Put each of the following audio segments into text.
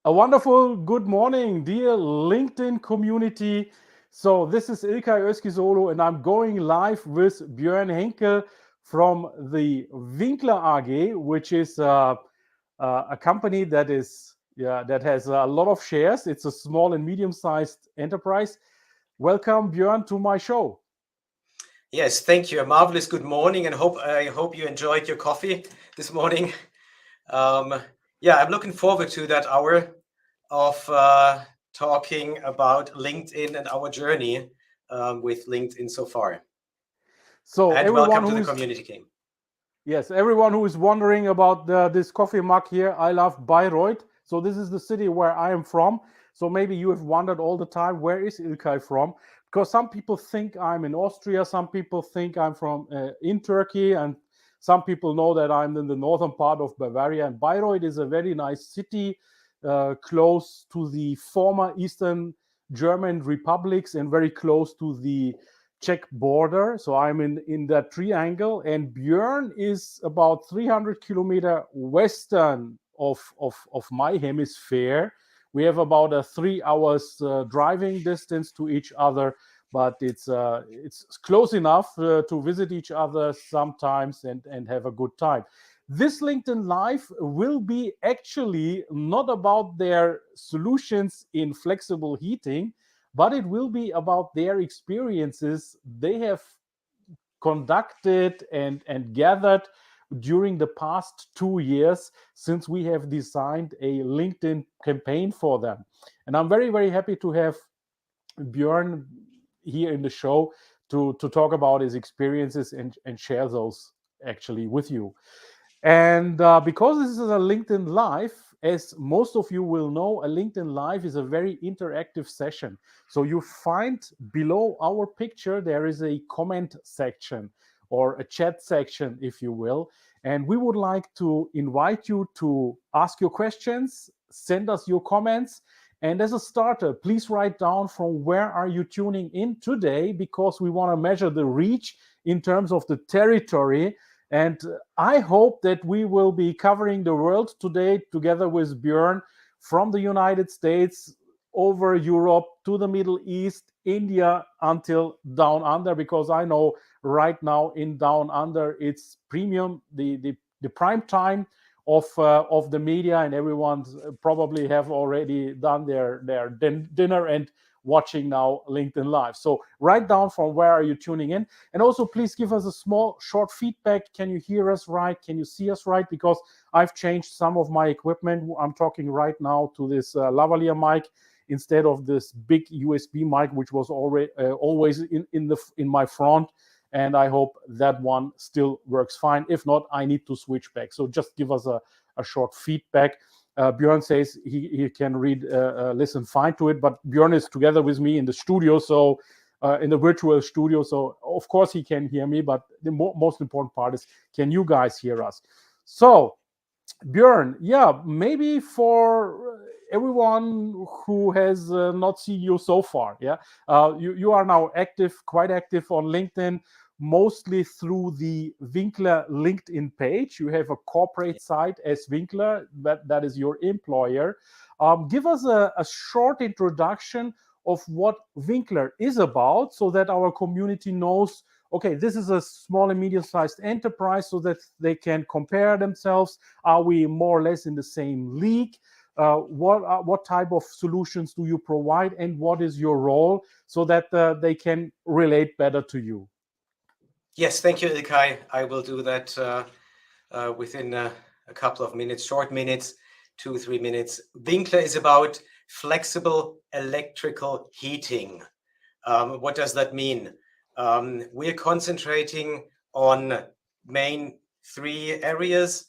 A wonderful good morning, dear LinkedIn community. So this is Ilkay Özkisolo and I'm going live with Björn Henkel from the Winkler AG, which is a company that has a lot of shares. It's a small and medium-sized enterprise. Welcome, Björn, to my show. Yes, thank you. A marvelous good morning, and I hope you enjoyed your coffee this morning. I'm looking forward to that hour of talking about LinkedIn and our journey with LinkedIn so far. So And everyone welcome to who the is community game. Yes, everyone who is wondering about this coffee mug here, I love Bayreuth. So this is the city where I am from. So maybe you have wondered all the time, where is Ilkay from? Because some people think I'm in Austria, some people think I'm from in Turkey, and some people know that I'm in the northern part of Bavaria. And Bayreuth is a very nice city, close to the former Eastern German republics and very close to the Czech border. So I'm in that triangle, and Björn is about 300 kilometer western of my hemisphere. We have about a 3 hours driving distance to each other, but it's close enough to visit each other sometimes and have a good time. This LinkedIn Live will be actually not about their solutions in flexible heating, but it will be about their experiences they have conducted and gathered during the past 2 years since we have designed a LinkedIn campaign for them. And I'm very, very happy to have Björn here in the show to talk about his experiences and share those actually with you. And because this is a LinkedIn Live, as most of you will know, a LinkedIn Live is a very interactive session. So you find below our picture, there is a comment section or a chat section, if you will. And we would like to invite you to ask your questions, send us your comments. And as a starter, please write down from where are you tuning in today, because we want to measure the reach in terms of the territory. And I hope that we will be covering the world today together with Björn, from the United States over Europe to the Middle East, India, until down under, because I know right now in down under it's premium, the prime time of the media, and everyone probably have already done their dinner and watching now LinkedIn Live. So write down from where are you tuning in, and also please give us a small short feedback. Can you hear us right? Can you see us right? Because I've changed some of my equipment. I'm talking right now to this lavalier mic instead of this big USB mic, which was already always in my front. And I hope that one still works fine. If not, I need to switch back. So just give us a short feedback. Björn says he can listen fine to it, but Björn is together with me in the studio, so in the virtual studio. So of course he can hear me, but the most important part is, can you guys hear us? So Björn, yeah, maybe for everyone who has not seen you so far, yeah, you are now quite active on LinkedIn, mostly through the Winkler LinkedIn page. You have a corporate site as Winkler, that is your employer. Give us a short introduction of what Winkler is about, so that our community knows, okay, this is a small and medium-sized enterprise, so that they can compare themselves. Are we more or less in the same league? What type of solutions do you provide, and what is your role, so that they can relate better to you? Yes, thank you, Ilkay. I will do that within a couple of minutes, short minutes, 2-3 minutes. Winkler is about flexible electrical heating. What does that mean? We're concentrating on main 3 areas,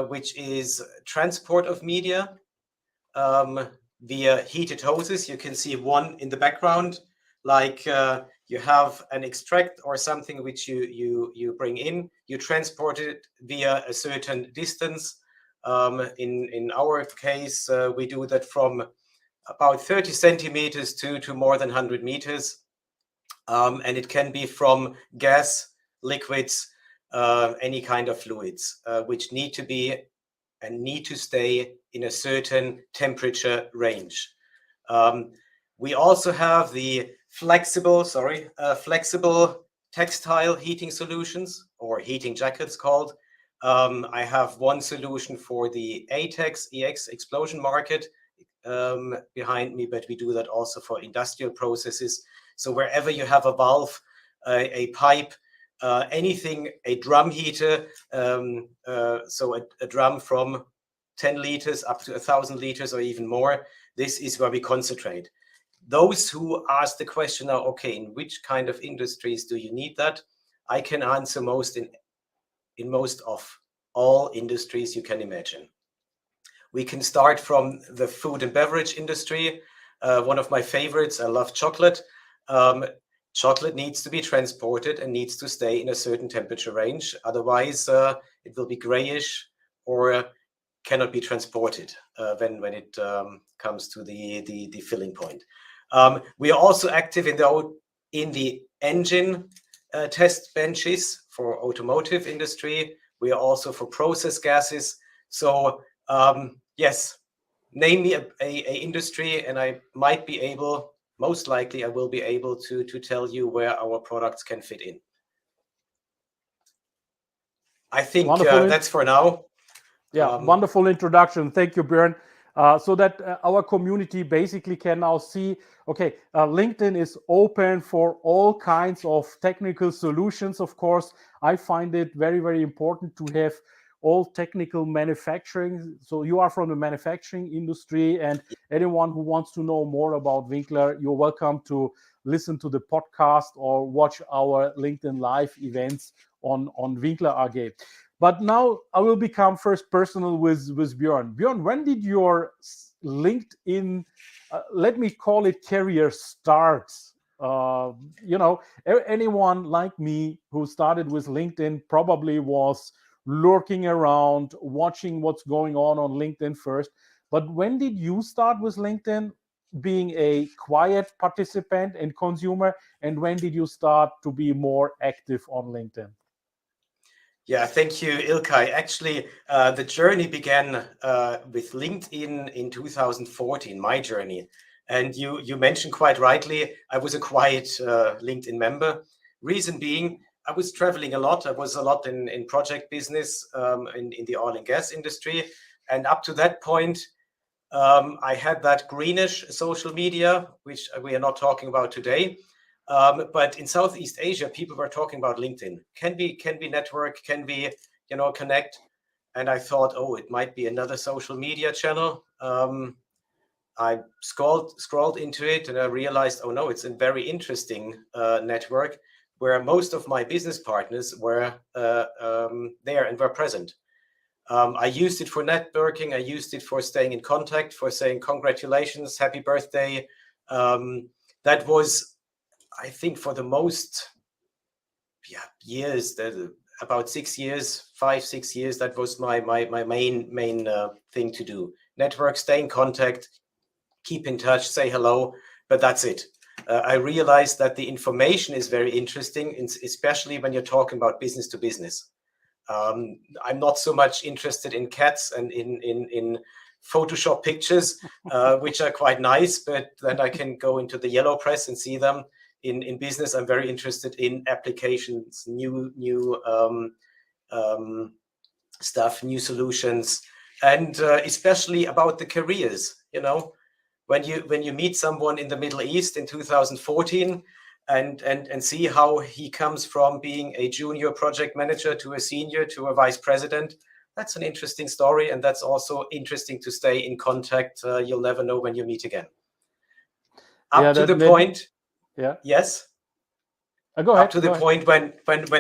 which is transport of media via heated hoses. You can see one in the background, like you have an extract or something which you bring in, you transport it via a certain distance. In our case, we do that from about 30 centimeters to more than 100 meters. And it can be from gas, liquids, any kind of fluids, which need to be and need to stay in a certain temperature range. We also have the flexible textile heating solutions, or heating jackets called. I have one solution for the ATEX EX explosion market behind me, but we do that also for industrial processes. So wherever you have a valve, a pipe, anything, a drum heater, so a drum from 10 liters up to 1,000 liters or even more, this is where we concentrate. Those who ask the question now, okay, in which kind of industries do you need that? I can answer most in most of all industries you can imagine. We can start from the food and beverage industry. One of my favorites, I love chocolate. Chocolate needs to be transported and needs to stay in a certain temperature range. Otherwise, it will be grayish or cannot be transported when it comes to the filling point. We are also active in the engine test benches for automotive industry. We are also for process gases. So yes, name me a industry, and I might be able, most likely I will be able to tell you where our products can fit in. I think that's for now. Yeah, wonderful introduction. Thank you, Björn. So that our community basically can now see, okay, LinkedIn is open for all kinds of technical solutions. Of course, I find it very, very important to have all technical manufacturing. So you are from the manufacturing industry, and anyone who wants to know more about Winkler, you're welcome to listen to the podcast or watch our LinkedIn live events on Winkler AG. But now I will become first personal with Björn. Björn, when did your LinkedIn, let me call it career start? Anyone like me who started with LinkedIn probably was lurking around, watching what's going on LinkedIn first. But when did you start with LinkedIn, being a quiet participant and consumer? And when did you start to be more active on LinkedIn? Yeah, thank you, Ilkay. Actually, the journey began with LinkedIn in 2014, my journey. And you mentioned quite rightly, I was a quiet LinkedIn member. Reason being, I was traveling a lot. I was a lot in project business in the oil and gas industry. And up to that point, I had that greenish social media, which we are not talking about today. But in Southeast Asia, people were talking about LinkedIn. Can we network? Can we, connect? And I thought, oh, it might be another social media channel. I scrolled into it, and I realized, oh no, it's a very interesting network where most of my business partners were there and were present. I used it for networking. I used it for staying in contact, for saying congratulations, happy birthday. That was, I think, for the most years, about 6 years, 5-6 years, that was my main thing to do. Network, stay in contact, keep in touch, say hello, but that's it. I realized that the information is very interesting, especially when you're talking about business to business. I'm not so much interested in cats and in Photoshop pictures, which are quite nice, but then I can go into the yellow press and see them. In business, I'm very interested in applications, new stuff, new solutions, and especially about the careers. When you meet someone in the Middle East in 2014 and see how he comes from being a junior project manager to a senior to a vice president, that's an interesting story, and that's also interesting to stay in contact. You'll never know when you meet again. Up to the point. Yeah. Yes. Go ahead. Up to the point when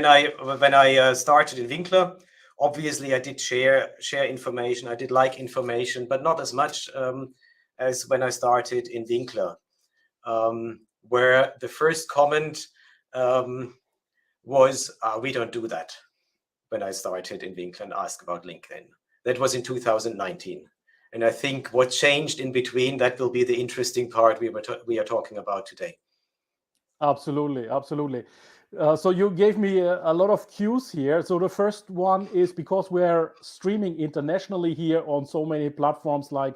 I started in Winkler, obviously I did share information. I did like information, but not as much as when I started in Winkler, where the first comment was, "We don't do that." When I started in Winkler and asked about LinkedIn, that was in 2019. And I think what changed in between, that will be the interesting part we are talking about today. Absolutely. So you gave me a lot of cues here. So the first one is because we're streaming internationally here on so many platforms like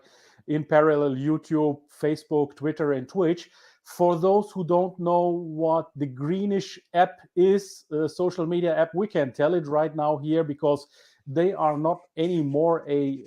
in parallel YouTube, Facebook, Twitter, and Twitch. For those who don't know what the Greenish app is, a social media app, we can tell it right now here because they are not anymore a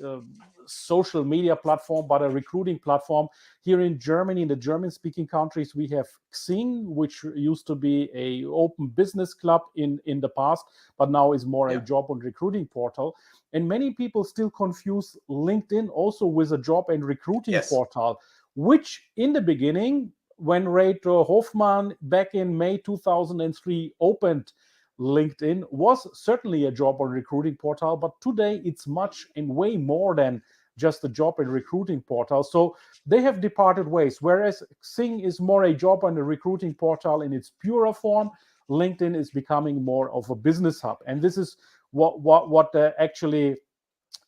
social media platform, but a recruiting platform. Here in Germany, in the German-speaking countries, we have Xing, which used to be a open business club in the past, but now is more a job and recruiting portal. And many people still confuse LinkedIn also with a job and recruiting portal, which in the beginning, when Reto Hoffmann back in May 2003 opened LinkedIn, was certainly a job and recruiting portal, but today it's much and way more than just a job and recruiting portal. So they have departed ways. Whereas Xing is more a job and a recruiting portal in its purer form, LinkedIn is becoming more of a business hub. And this is what actually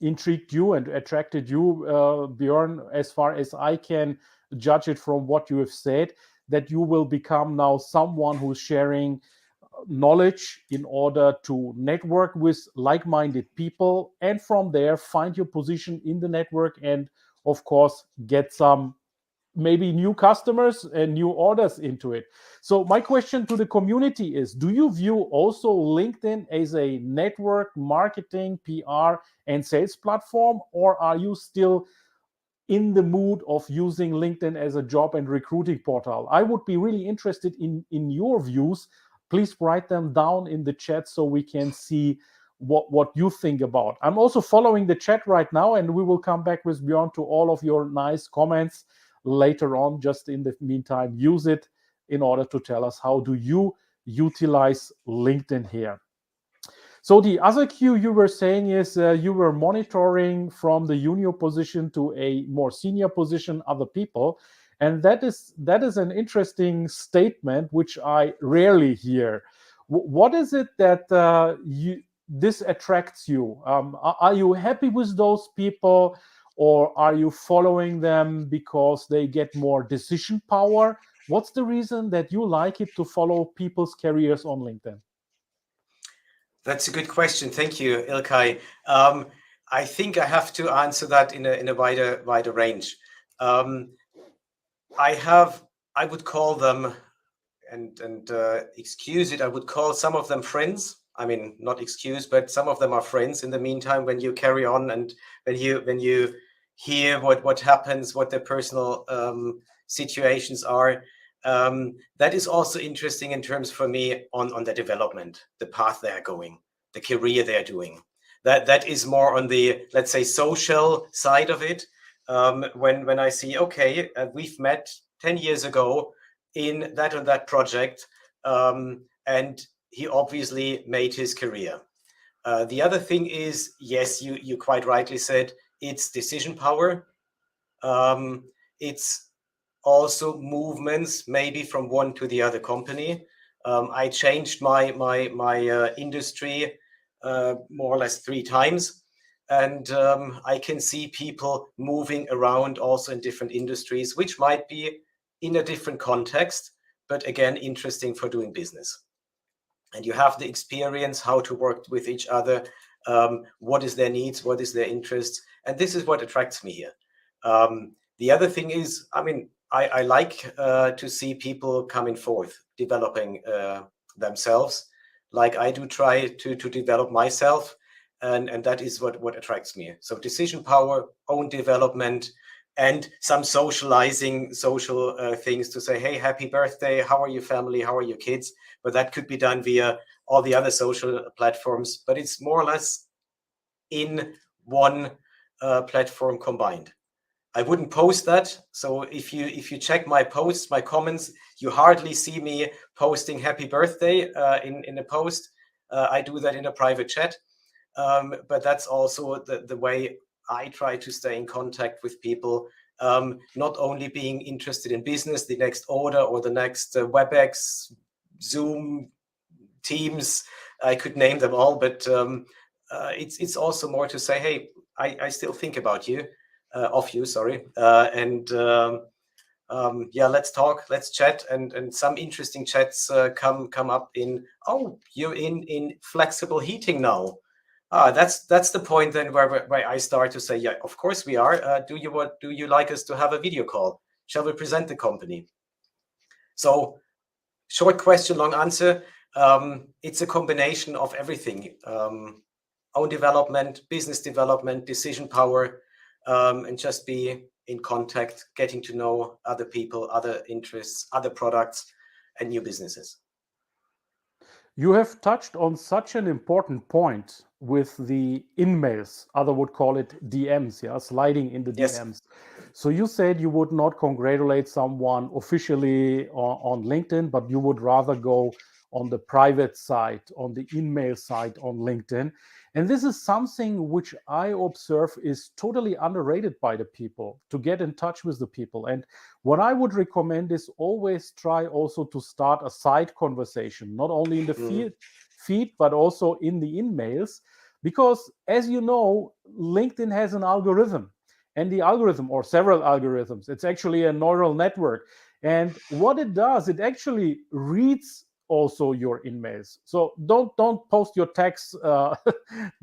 intrigued you and attracted you, Björn, as far as I can judge it from what you have said, that you will become now someone who's sharing knowledge in order to network with like-minded people, and from there find your position in the network, and of course get some maybe new customers and new orders into it. So my question to the community is, do you view also LinkedIn as a network marketing, PR, and sales platform, or are you still in the mood of using LinkedIn as a job and recruiting portal? I would be really interested in your views. Please write them down in the chat so we can see what you think about. I'm also following the chat right now, and we will come back with Björn to all of your nice comments later on. Just in the meantime, use it in order to tell us how do you utilize LinkedIn here. So the other cue you were saying is you were monitoring from the junior position to a more senior position other people, and that is an interesting statement which I rarely hear. What is it that this attracts you? Are you happy with those people, or are you following them because they get more decision power? What's the reason that you like it to follow people's careers on LinkedIn? That's a good question. Thank you, Ilkay. I think I have to answer that in a wider range. I would call them, and excuse it, I would call some of them friends. I mean, not excuse, but some of them are friends in the meantime when you carry on and when you hear what happens, what their personal situations are. That is also interesting in terms for me on the development, the path they are going, the career they are doing. That is more on the, let's say, social side of it. When I see, okay, we've met 10 years ago in that and that project, and he obviously made his career. The other thing is, yes, you quite rightly said, it's decision power. It's also movements maybe from one to the other company. I changed my industry more or less 3 times, and I can see people moving around also in different industries, which might be in a different context, but again, interesting for doing business. And you have the experience how to work with each other, what is their needs, what is their interests, and this is what attracts me here. The other thing is, I mean, I like to see people coming forth, developing themselves, like I do try to develop myself, and that is what attracts me. So decision power, own development, and some socializing, social things to say, hey, happy birthday, how are your family, how are your kids? But that could be done via all the other social platforms, but it's more or less in one platform combined. I wouldn't post that. So if you check my posts, my comments, you hardly see me posting happy birthday in a post. I do that in a private chat. But that's also the way I try to stay in contact with people, not only being interested in business, the next order or the next WebEx, Zoom, Teams, I could name them all, but it's also more to say, hey, I still think about you, of you, sorry, and yeah, let's talk, let's chat, and some interesting chats come up in, oh, you're in flexible heating now. That's the point then where I start to say, yeah, of course we are. Do you like us to have a video call? Shall we present the company? So short question, long answer. It's a combination of everything. Own development, business development, decision power, and just be in contact, getting to know other people, other interests, other products, and new businesses. You have touched on such an important point with the in-mails. Other would call it DMs, yeah, sliding in the Yes. DMs. So you said you would not congratulate someone officially on LinkedIn, but you would rather go on the private side, on the in-mail side on LinkedIn. And this is something which I observe is totally underrated by the people, to get in touch with the people. And what I would recommend is always try also to start a side conversation, not only in the feed, but also in the in-mails. Because as you know, LinkedIn has an algorithm, and the algorithm, or several algorithms, it's actually a neural network. And what it does, it actually reads also your in-mails. So don't post your text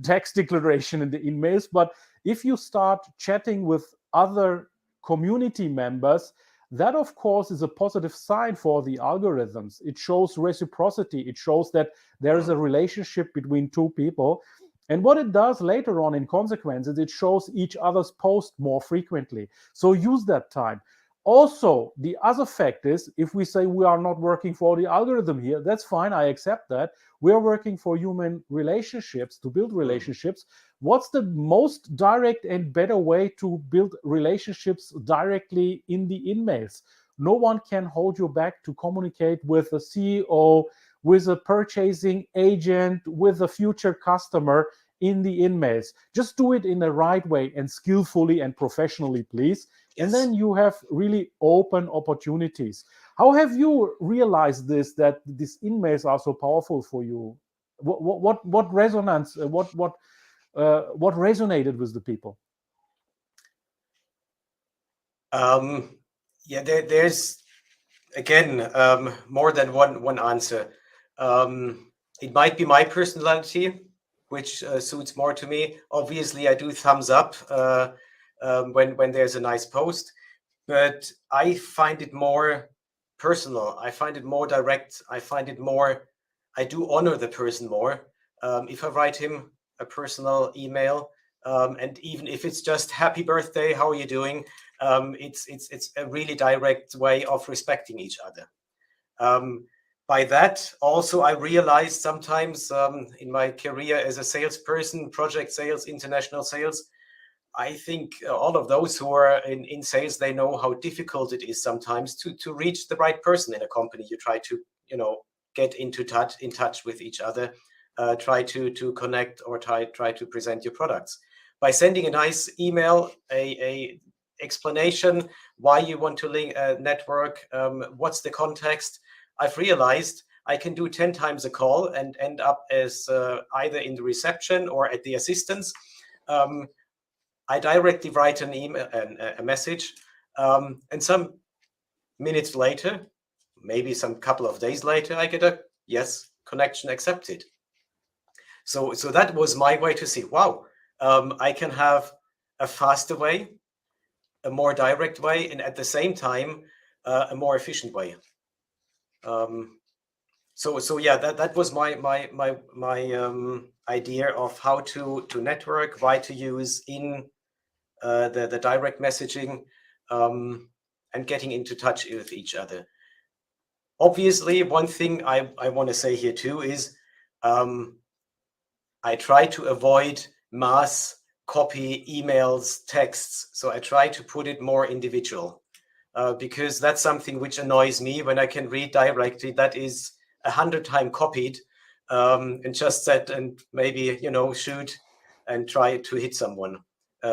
text declaration in the in-mails, but if you start chatting with other community members, that of course is a positive sign for the algorithms. It shows reciprocity. It shows that there is a relationship between two people. And what it does later on in consequences, it shows each other's post more frequently. So use that time. Also, the other fact is, if we say we are not working for the algorithm here, that's fine. I accept that. We are working for human relationships, to build relationships. What's the most direct and better way to build relationships directly in the in-mails? No one can hold you back to communicate with a CEO, with a purchasing agent, with a future customer in the in-mails. Just do it in the right way and skillfully and professionally, please. Yes. And then you have really open opportunities. How have you realized this, that these in-mails are so powerful for you? What resonance, what resonated with the people? Yeah, there's again more than one answer. It might be my personality, which suits more to me. Obviously, I do thumbs up when there's a nice post, but I find it more personal. I find it more direct. I do honor the person more. If I write him a personal email, and even if it's just happy birthday, how are you doing? It's a really direct way of respecting each other. By that, also, I realized sometimes in my career as a salesperson, project sales, international sales, I think all of those who are in sales, they know how difficult it is sometimes to reach the right person in a company. You try to, get in touch with each other, try to connect, or try to present your products. By sending a nice email, a explanation why you want to link network, what's the context, I've realized I can do 10 times a call and end up as either in the reception or at the assistance. I directly write an email, a message, and some minutes later, maybe some couple of days later, I get a yes, connection accepted. So that was my way to see, wow, I can have a faster way, a more direct way, and at the same time, a more efficient way. So yeah, that was my idea of how to network, why to use in the direct messaging, and getting into touch with each other. Obviously, one thing I want to say here too is I try to avoid mass copy emails, texts. So I try to put it more individual, because that's something which annoys me when I can read directly that is 100 times copied, and just said and maybe shoot and try to hit someone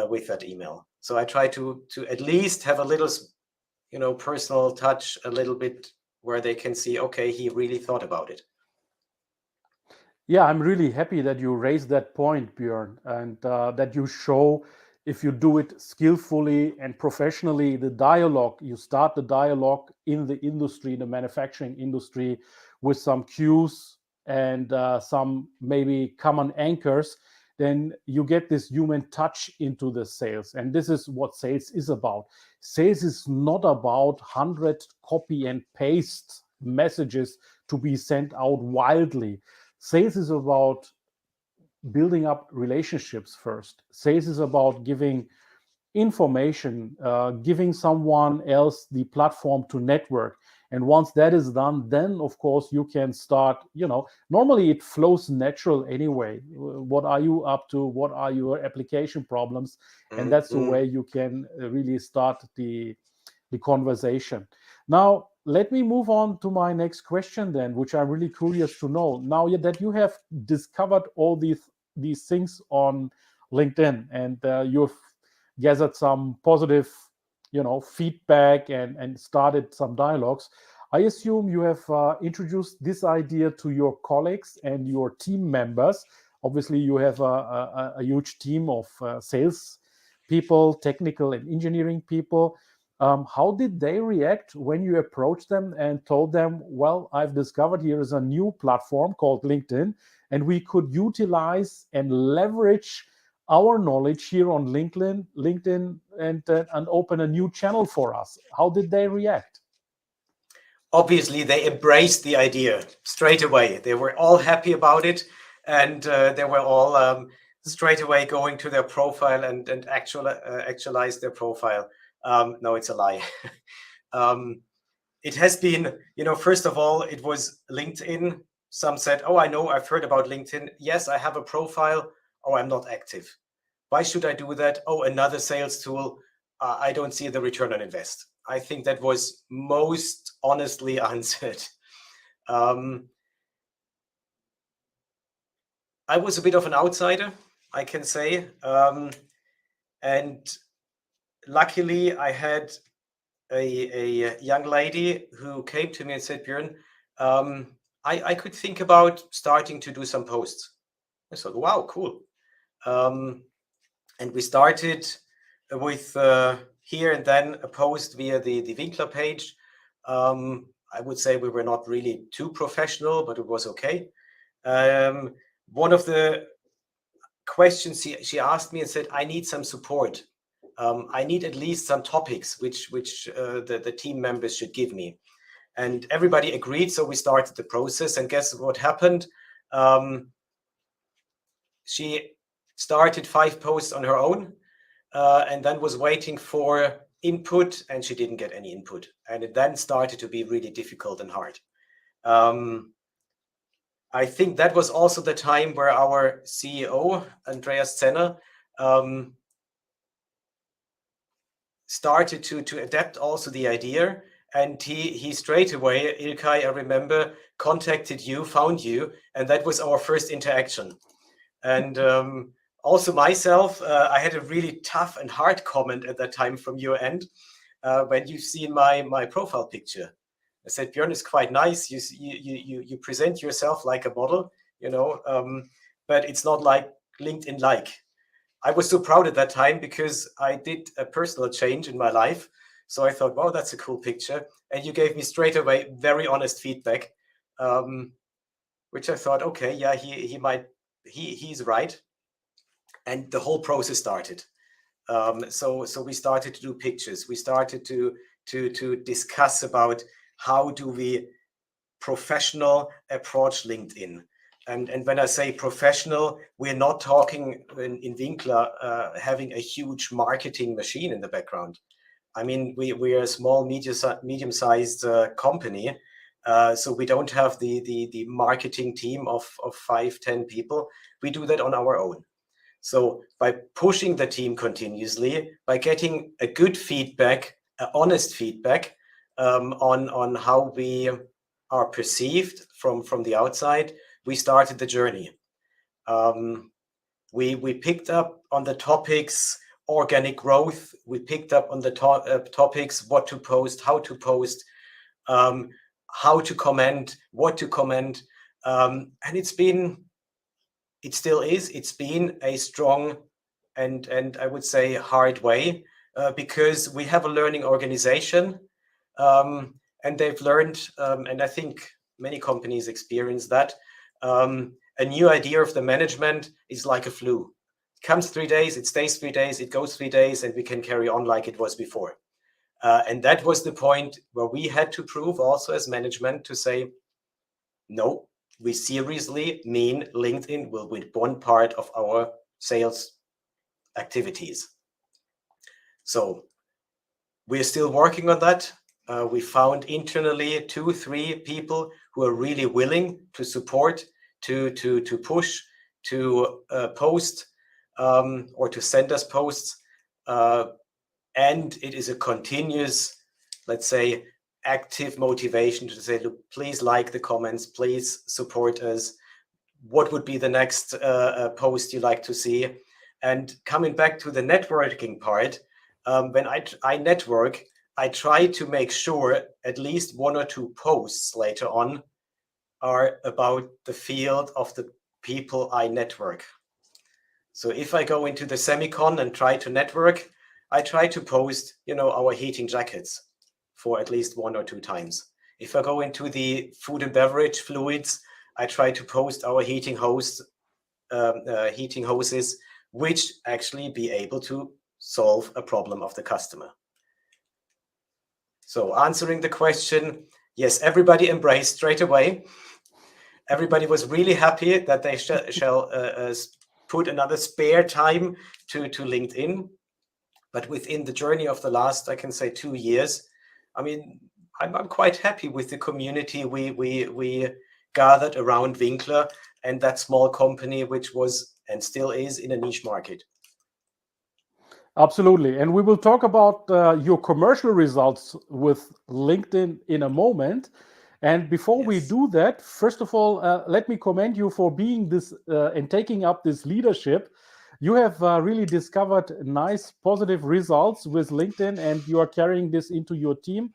with that email. So I try to at least have a little personal touch, a little bit, where they can see, okay, he really thought about it. Yeah, I'm really happy that you raised that point, Björn, and that you show if you do it skillfully and professionally, the dialogue, you start the dialogue in the industry, the manufacturing industry, with some cues and some maybe common anchors, then you get this human touch into the sales. And this is what sales is about. Sales is not about 100 copy and paste messages to be sent out wildly. Sales is about building up relationships first. Sales is about giving information, giving someone else the platform to network. And once that is done, then of course you can start, normally it flows natural anyway. What are you up to? What are your application problems? And that's the way you can really start the conversation. Now, let me move on to my next question then, which I'm really curious to know. Now that you have discovered all these things on LinkedIn, and you've gathered some positive, feedback and started some dialogues, I assume you have introduced this idea to your colleagues and your team members. Obviously, you have a huge team of sales people, technical and engineering people. How did they react when you approached them and told them, well, I've discovered here is a new platform called LinkedIn, and we could utilize and leverage our knowledge here on LinkedIn and open a new channel for us? How did they react? Obviously, they embraced the idea straight away. They were all happy about it, and they were all straight away going to their profile and actualize their profile. No, it's a lie. It has been, first of all, it was LinkedIn. Some said, oh, I know, I've heard about LinkedIn. Yes, I have a profile. Oh, I'm not active. Why should I do that? Oh, another sales tool. I don't see the return on invest. I think that was most honestly answered. I was a bit of an outsider, I can say. And luckily, I had a young lady who came to me and said, Björn, I could think about starting to do some posts. I thought, wow, cool. And we started with here and then a post via the Winkler page. I would say we were not really too professional, but it was okay. One of the questions she asked me and said, I need some support. I need at least some topics which the team members should give me. And everybody agreed, so we started the process. And guess what happened? She started 5 posts on her own, and then was waiting for input, and she didn't get any input. And it then started to be really difficult and hard. I think that was also the time where our CEO, Andreas Zenner, started to adapt also the idea. And he straight away, Ilkay, I remember, contacted you, found you, and that was our first interaction. And also myself, I had a really tough and hard comment at that time from your end when you've seen my profile picture. I said, Björn is quite nice. You present yourself like a model, but it's not like LinkedIn like. I was so proud at that time because I did a personal change in my life. So I thought, wow, that's a cool picture. And you gave me straight away very honest feedback, which I thought, okay, yeah, he's right. And the whole process started. So we started to do pictures. We started to discuss about how do we professional approach LinkedIn. And when I say professional, we're not talking in Winkler having a huge marketing machine in the background. I mean, we're a small, medium-sized company, so we don't have the marketing team of 5-10 people. We do that on our own. So by pushing the team continuously, by getting a good feedback, honest feedback on how we are perceived from the outside, we started the journey. We picked up on the topics organic growth. We picked up on the topics what to post, how to post, how to comment, what to comment, and it's been a strong and I would say hard way, because we have a learning organization, and they've learned, and I think many companies experience that. A new idea of the management is like a flu. It comes 3 days, it stays 3 days, it goes 3 days, and we can carry on like it was before. And that was the point where we had to prove also as management to say, no, we seriously mean LinkedIn will be one part of our sales activities. So we're still working on that. We found internally 2-3 people who are really willing to support, to push, to post, or to send us posts. And it is a continuous, let's say, active motivation to say, look, please like the comments, please support us. What would be the next post you like to see? And coming back to the networking part, when I network, I try to make sure at least 1 or 2 posts later on are about the field of the people I network. So if I go into the semicon and try to network, I try to post, our heating jackets for at least 1 or 2 times. If I go into the food and beverage fluids, I try to post our heating hoses, which actually be able to solve a problem of the customer. So answering the question, yes, everybody embraced straight away. Everybody was really happy that they shall put another spare time to LinkedIn. But within the journey of the last, I can say 2 years, I mean, I'm quite happy with the community we gathered around Winkler and that small company, which was and still is in a niche market. Absolutely. And we will talk about your commercial results with LinkedIn in a moment. And before we do that, first of all, let me commend you for being this and taking up this leadership. You have really discovered nice positive results with LinkedIn, and you are carrying this into your team.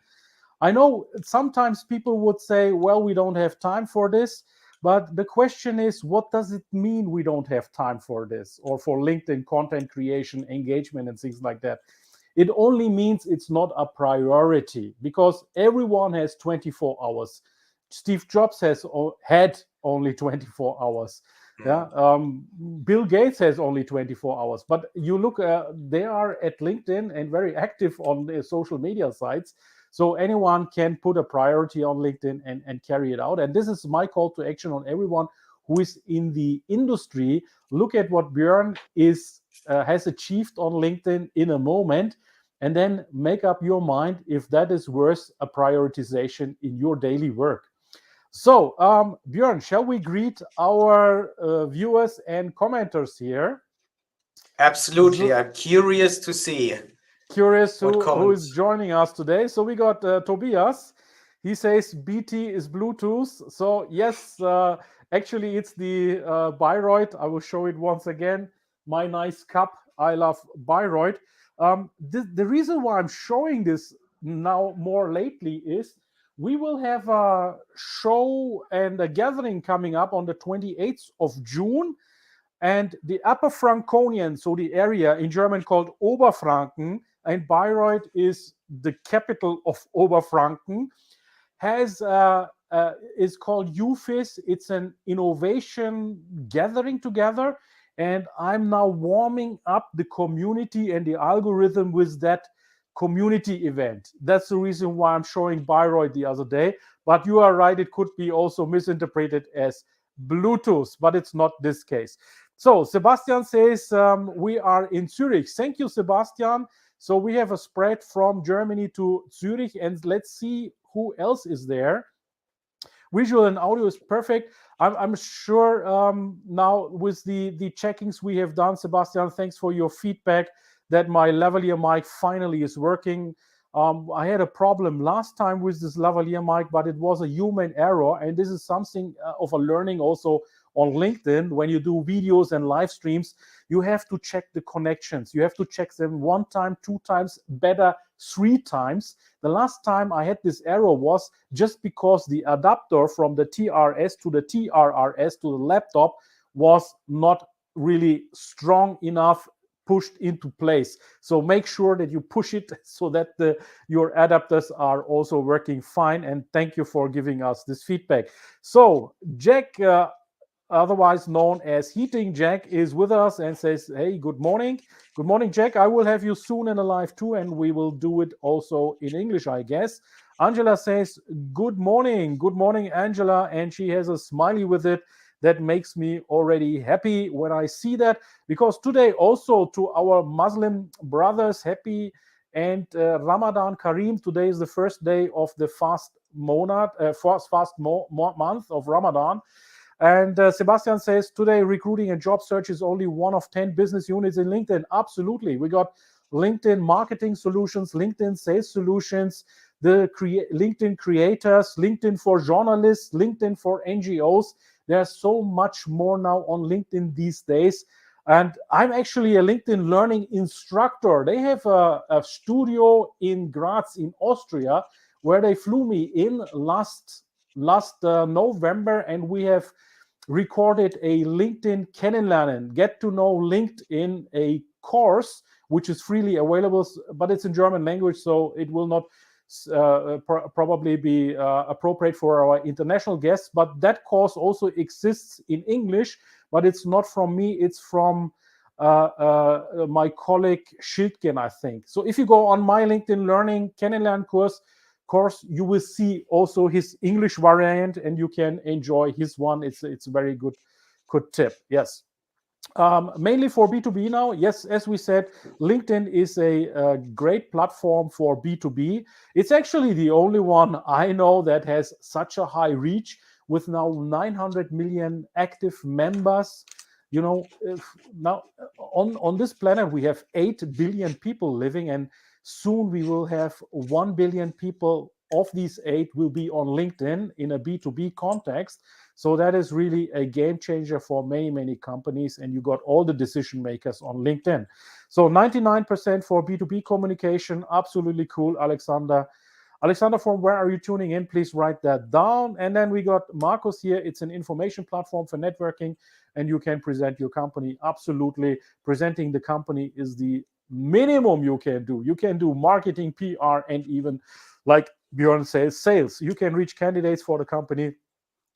I know sometimes people would say, well, we don't have time for this. But the question is, what does it mean we don't have time for this or for LinkedIn content creation, engagement, and things like that? It only means it's not a priority because everyone has 24 hours. Steve Jobs had only 24 hours. Yeah, Bill Gates has only 24 hours. But you look, they are at LinkedIn and very active on the social media sites. So anyone can put a priority on LinkedIn and carry it out. And this is my call to action on everyone who is in the industry. Look at what Björn has achieved on LinkedIn in a moment, and then make up your mind if that is worth a prioritization in your daily work. So, Björn, shall we greet our viewers and commenters here? Absolutely. I'm curious to see. Curious who is joining us today. So we got Tobias. He says BT is Bluetooth. So yes, actually it's the Bayreuth. I will show it once again. My nice cup. I love Bayreuth. The reason why I'm showing this now more lately is we will have a show and a gathering coming up on the 28th of June. And the Upper Franconian, so the area in German called Oberfranken, and Bayreuth is the capital of Oberfranken, is called UFIS. It's an innovation gathering together. And I'm now warming up the community and the algorithm with that community event. That's the reason why I'm showing Bayreuth the other day. But you are right, it could be also misinterpreted as Bluetooth, but it's not this case. So Sebastian says we are in Zurich. Thank you, Sebastian. So we have a spread from Germany to Zurich, and let's see who else is there. Visual and audio is perfect. I'm sure now with the checkings we have done, Sebastian, thanks for your feedback that my lavalier mic finally is working. I had a problem last time with this lavalier mic, but it was a human error. And this is something of a learning also on LinkedIn. When you do videos and live streams, you have to check the connections. You have to check them 1 time, 2 times, better 3 times. The last time I had this error was just because the adapter from the TRS to the TRRS to the laptop was not really strong enough, pushed into place. So make sure that you push it so that your adapters are also working fine. And thank you for giving us this feedback. So Jack, otherwise known as Heating Jack, is with us and says, hey, good morning. Good morning, Jack. I will have you soon in a live too, and we will do it also in English, I guess. Angela says, good morning. Good morning, Angela. And she has a smiley with it. That makes me already happy when I see that, because today also to our Muslim brothers, happy and Ramadan Kareem. Today is the first day of the fast month of Ramadan. And Sebastian says, today recruiting and job search is only one of 10 business units in LinkedIn. Absolutely. We got LinkedIn marketing solutions, LinkedIn sales solutions, the LinkedIn creators, LinkedIn for journalists, LinkedIn for NGOs. There's so much more now on LinkedIn these days. And I'm actually a LinkedIn learning instructor. They have a studio in Graz in Austria where they flew me in last November, and we have recorded a LinkedIn Kennenlernen, get to know LinkedIn, a course which is freely available, but it's in German language, so it will not probably be appropriate for our international guests. But that course also exists in English, but it's not from me, it's from my colleague Schildgen, I think. So if you go on my LinkedIn Learning Kennenlernen course, you will see also his English variant, and you can enjoy his one. It's a very good tip. Yes. Mainly for B2B now. Yes, as we said, LinkedIn is a great platform for B2B. It's actually the only one I know that has such a high reach, with now 900 million active members. You know, now on this planet we have 8 billion people living, and soon we will have 1 billion people. Of these 8 will be on LinkedIn in a B2B context. So that is really a game changer for many, many companies. And you got all the decision makers on LinkedIn. So 99% for B2B communication. Absolutely cool, Alexander. Alexander, from where are you tuning in? Please write that down. And then we got Marcus here. It's an information platform for networking, and you can present your company. Absolutely. Presenting the company is the minimum you can do. You can do marketing, PR, and even, like Björn says, sales. You can reach candidates for the company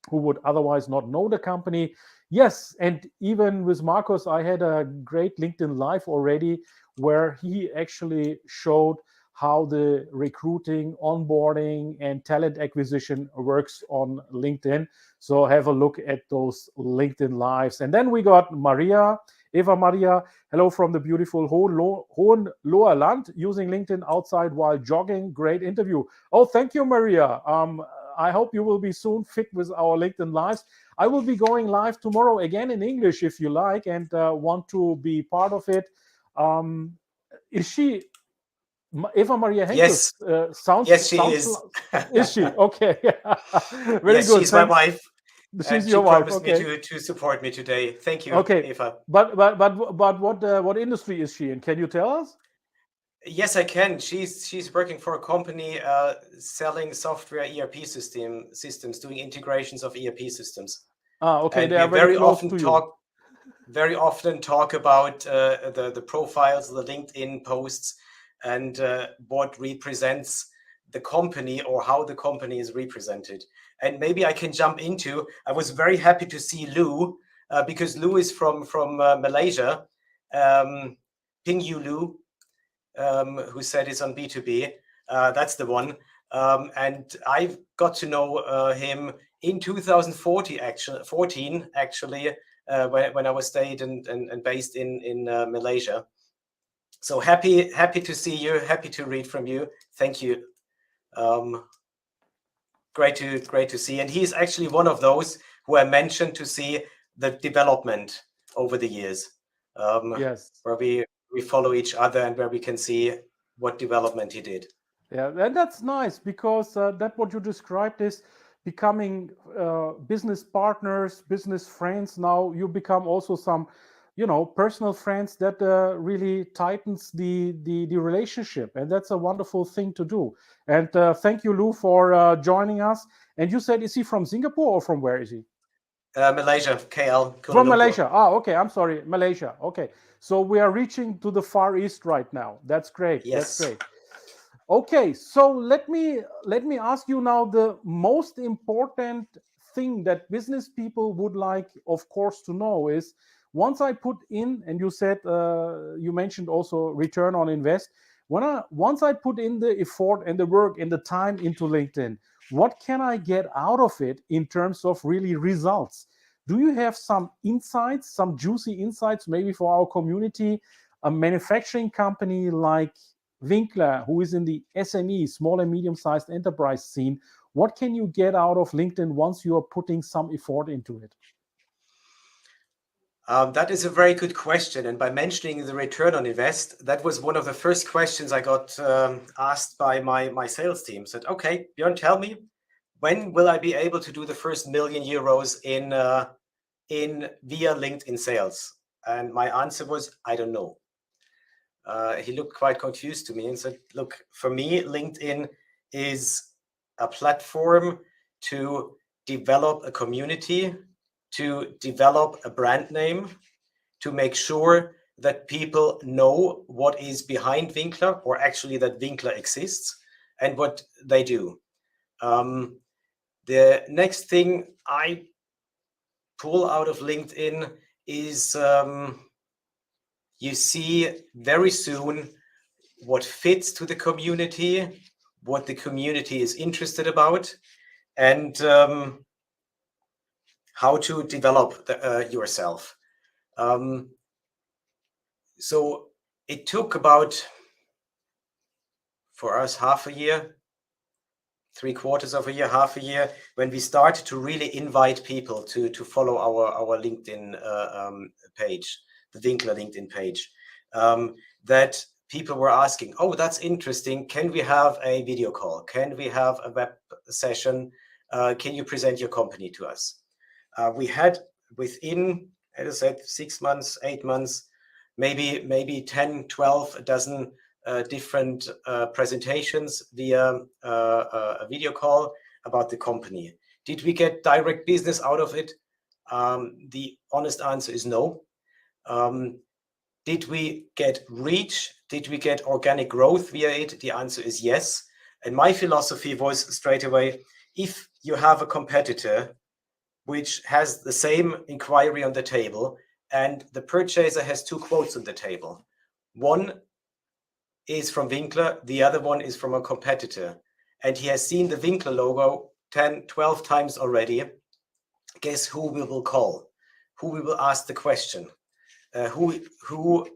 who would otherwise not know the company. Yes, and even with Marcus, I had a great LinkedIn Live already, where he actually showed how the recruiting, onboarding, and talent acquisition works on LinkedIn. So have a look at those LinkedIn Lives. And then we got Maria, Eva Maria. Hello from the beautiful Hohenloher Land, using LinkedIn outside while jogging. Great interview. Oh, thank you, Maria. I hope you will be soon fit with our LinkedIn Lives. I will be going live tomorrow again in English if you like, and want to be part of it. Is she Eva Maria Henkel? Yes. Sounds. Yes, she is. Is she? Okay. Very Yes, good. she's my Thanks. wife. She's And she your wife. promised Okay. me to support me today. Thank you, Okay. Eva. But what industry is she in? Can you tell us? Yes, I can. She's working for a company selling software ERP systems, doing integrations of ERP systems. Okay. And They we are very very close often to you. talk about the profiles, the LinkedIn posts, and what represents the company, or how the company is represented. And maybe I can jump into. I was very happy to see Lou, because Lou is from Malaysia. Ping Yu Lu, who said it's on B2B. That's the one. And I got to know him in 2014, actually, when I was stayed and based in Malaysia. So happy to see you. Happy to read from you. Thank you. Great to see. And he's actually one of those who I mentioned to see the development over the years. Yes. Where we follow each other, and where we can see what development he did. Yeah, and that's nice, because that what you described is becoming business partners, business friends. Now you become also some, personal friends that really tightens the relationship, and that's a wonderful thing to do. And thank you, Lou, for joining us. And you said, is he from Singapore or from where is he? Malaysia, KL, Kuala From Lumpur. Malaysia. Ah, okay. I'm sorry, Malaysia. Okay, so we are reaching to the Far East right now. That's great. That's Yes. great. Okay, so let me ask you now the most important thing that business people would like, of course, to know is once I put in, and you said you mentioned also return on invest. Once I put in the effort and the work and the time into LinkedIn, what can I get out of it in terms of really results? Do you have some insights, some juicy insights, maybe for our community, a manufacturing company like Winkler, who is in the SME, small and medium-sized enterprise scene, what can you get out of LinkedIn once you are putting some effort into it? That is a very good question. And by mentioning the return on invest, that was one of the first questions I got asked by my sales team. Said, okay, Björn, tell me, when will I be able to do the first €1,000,000 in via LinkedIn sales? And my answer was, I don't know. He looked quite confused to me and said, look, for me, LinkedIn is a platform to develop a community, to develop a brand name, to make sure that people know what is behind Winkler, or actually that Winkler exists and what they do. The next thing I pull out of LinkedIn is you see very soon what fits to the community, what the community is interested about, and how to develop yourself. So it took about, for us, half a year, 3/4 of a year, half a year, when we started to really invite people to follow our LinkedIn page, the Winkler LinkedIn page, that people were asking, oh, that's interesting. Can we have a video call? Can we have a web session? Can you present your company to us? We had within, as I said, 6 months, 8 months, maybe 10, 12, a dozen different presentations via a video call about the company. Did we get direct business out of it? The honest answer is no. Did we get reach? Did we get organic growth via it? The answer is yes. And my philosophy was straight away, if you have a competitor which has the same inquiry on the table and the purchaser has 2 quotes on the table, one is from Winkler, the other one is from a competitor, and he has seen the Winkler logo 10, 12 times already, guess who we will call, who we will ask the question, who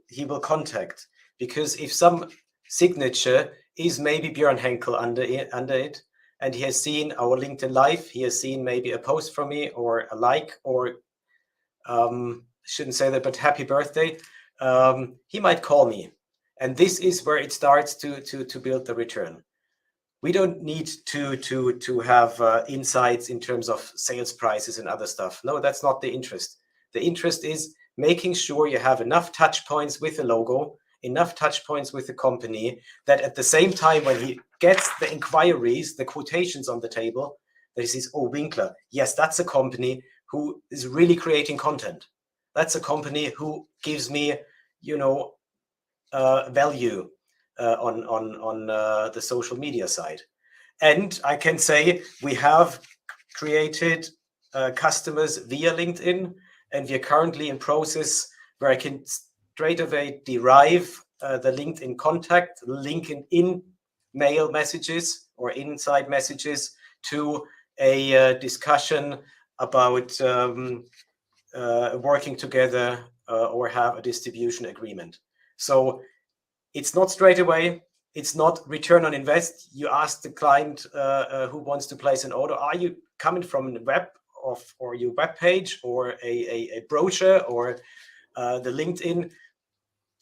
he will contact. Because if some signature is maybe Björn Henkel under it, and he has seen our LinkedIn Live, he has seen maybe a post from me or a like, or shouldn't say that, but happy birthday, he might call me. And this is where it starts to build the return. We don't need to have insights in terms of sales prices and other stuff. No, that's not the interest. The interest is making sure you have enough touch points with the logo, enough touch points with the company, that at the same time when he gets the inquiries, the quotations on the table, that he says, oh, Winkler, yes, that's a company who is really creating content. That's a company who gives me, value on the social media side. And I can say we have created customers via LinkedIn, and we are currently in process where I can straight away derive the LinkedIn contact, LinkedIn mail messages or inside messages to a discussion about working together or have a distribution agreement. So it's not straight away. It's not return on invest. You ask the client who wants to place an order, are you coming from the web or your web page or a brochure or the LinkedIn?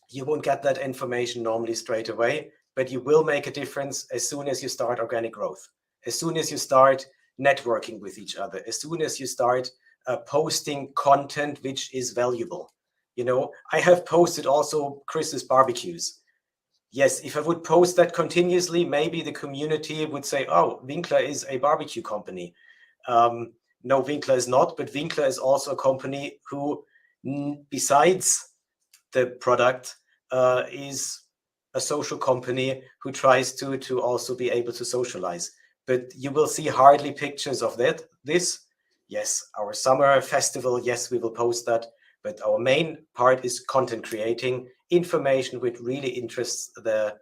You won't get that information normally straight away, but you will make a difference as soon as you start organic growth, as soon as you start networking with each other, as soon as you start posting content which is valuable. I have posted also Chris's barbecues. Yes, if I would post that continuously, maybe the community would say, oh, Winkler is a barbecue company. No, Winkler is not, but Winkler is also a company who, besides the product, is a social company who tries to also be able to socialize. But you will see hardly pictures of this. Yes, our summer festival, yes, we will post that. But our main part is content creating, information which really interests the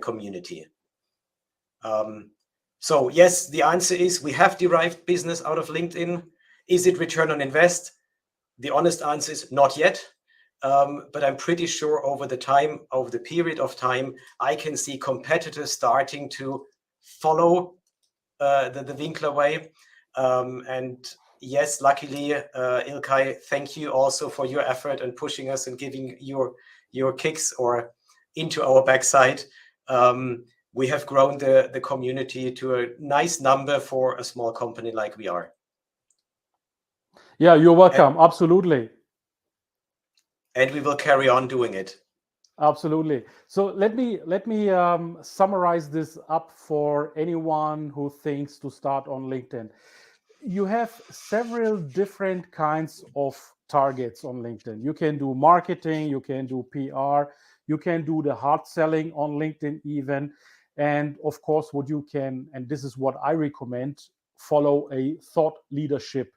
community. So yes, the answer is we have derived business out of LinkedIn. Is it return on invest? The honest answer is not yet. But I'm pretty sure over the period of time, I can see competitors starting to follow the Winkler way. And yes, luckily, Ilkay, thank you also for your effort and pushing us and giving your kicks or into our backside. We have grown the community to a nice number for a small company like we are. Yeah, you're welcome. Absolutely. And we will carry on doing it. Absolutely. So let me summarize this up for anyone who thinks to start on LinkedIn. You have several different kinds of targets on LinkedIn. You can do marketing, you can do PR, you can do the hard selling on LinkedIn even. And of course, what you can, and this is what I recommend, follow a thought leadership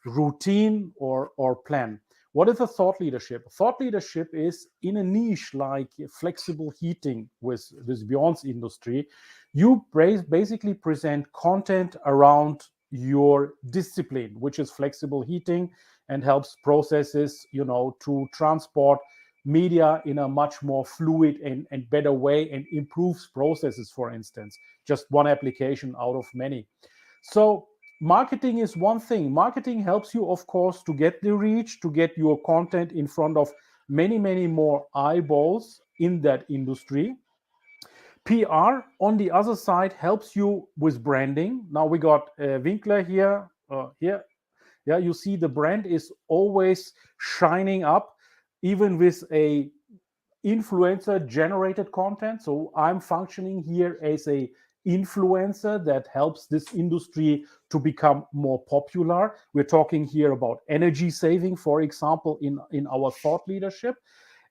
routine or plan. What is a thought leadership? Thought leadership is in a niche like flexible heating with Björn's industry. You basically present content around your discipline, which is flexible heating and helps processes, to transport media in a much more fluid and better way and improves processes, for instance. Just one application out of many. So marketing is one thing. Marketing helps you, of course, to get the reach, to get your content in front of many, many more eyeballs in that industry. PR, on the other side, helps you with branding. Now we got Winkler here. Here, yeah, you see the brand is always shining up, even with a influencer generated content. So I'm functioning here as a influencer that helps this industry to become more popular. We're talking here about energy saving, for example, in our thought leadership.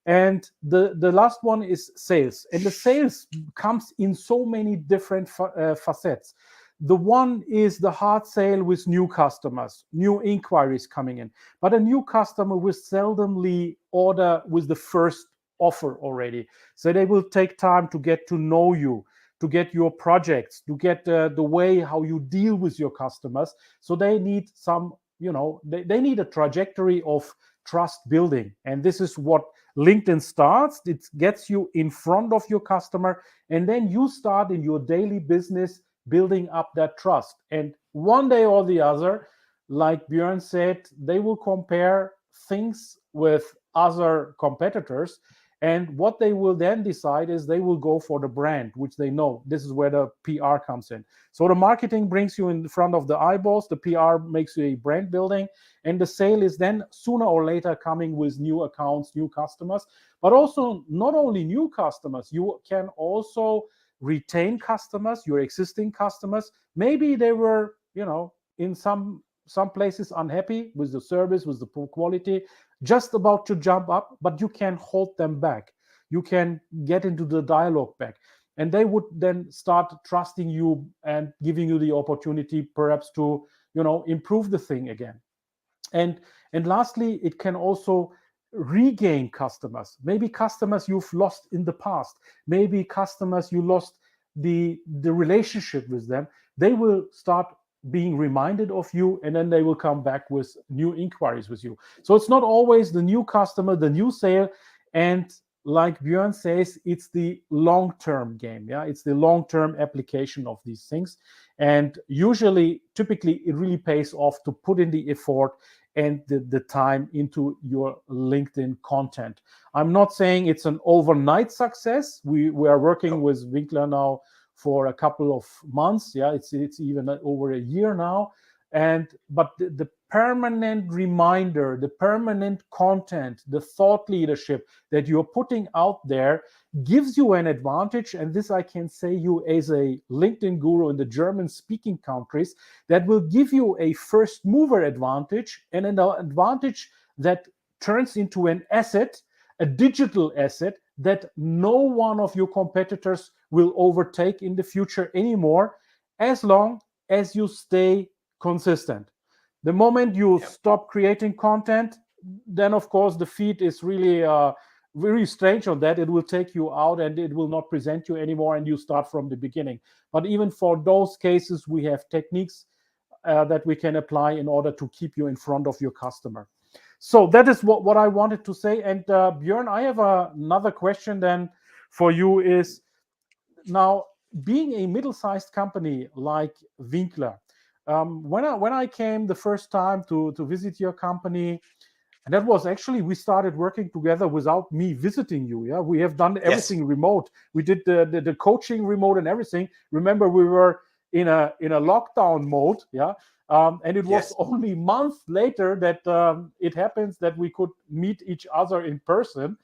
And the last one is sales. And the sales comes in so many different facets. The one is the hard sale with new customers, new inquiries coming in. But a new customer will seldomly order with the first offer already. So they will take time to get to know you, to get your projects, to get the way how you deal with your customers. So they need some, they need a trajectory of trust building. And this is what LinkedIn starts. It gets you in front of your customer, and then you start in your daily business building up that trust. And one day or the other, like Björn said, they will compare things with other competitors. And what they will then decide is they will go for the brand, which they know. This is where the PR comes in. So the marketing brings you in front of the eyeballs. The PR makes you a brand building. And the sale is then sooner or later coming with new accounts, new customers. But also not only new customers, you can also retain customers, your existing customers. Maybe they were, in some places unhappy with the service, with the poor quality, just about to jump up, but you can hold them back. You can get into the dialogue back. And they would then start trusting you and giving you the opportunity perhaps to, improve the thing again. And lastly, it can also regain customers. Maybe customers you've lost in the past. Maybe customers you lost the relationship with them. They will start being reminded of you, and then they will come back with new inquiries with you. So it's not always the new customer, the new sale. And like Björn says, it's the long-term game. Yeah, it's the long-term application of these things. And typically, it really pays off to put in the effort and the time into your LinkedIn content. I'm not saying it's an overnight success. We are working with Winkler now for a couple of months. Yeah, it's even over a year now. But the permanent reminder, the permanent content, the thought leadership that you're putting out there gives you an advantage. And this I can say you as a LinkedIn guru in the German speaking countries, that will give you a first mover advantage, and an advantage that turns into an asset, a digital asset that no one of your competitors will overtake in the future anymore, as long as you stay consistent. The moment you stop creating content, then of course the feed is really very strange on that. It will take you out and it will not present you anymore, and you start from the beginning. But even for those cases, we have techniques that we can apply in order to keep you in front of your customer. So that is what I wanted to say. And Björn, I have another question then for you is, now, being a middle-sized company like Winkler, when I came the first time to visit your company, and that was actually, we started working together without me visiting you. Yeah, we have done everything remote. We did the coaching remote and everything. Remember, we were in a lockdown mode. Yeah, and it was only months later that it happens that we could meet each other in person.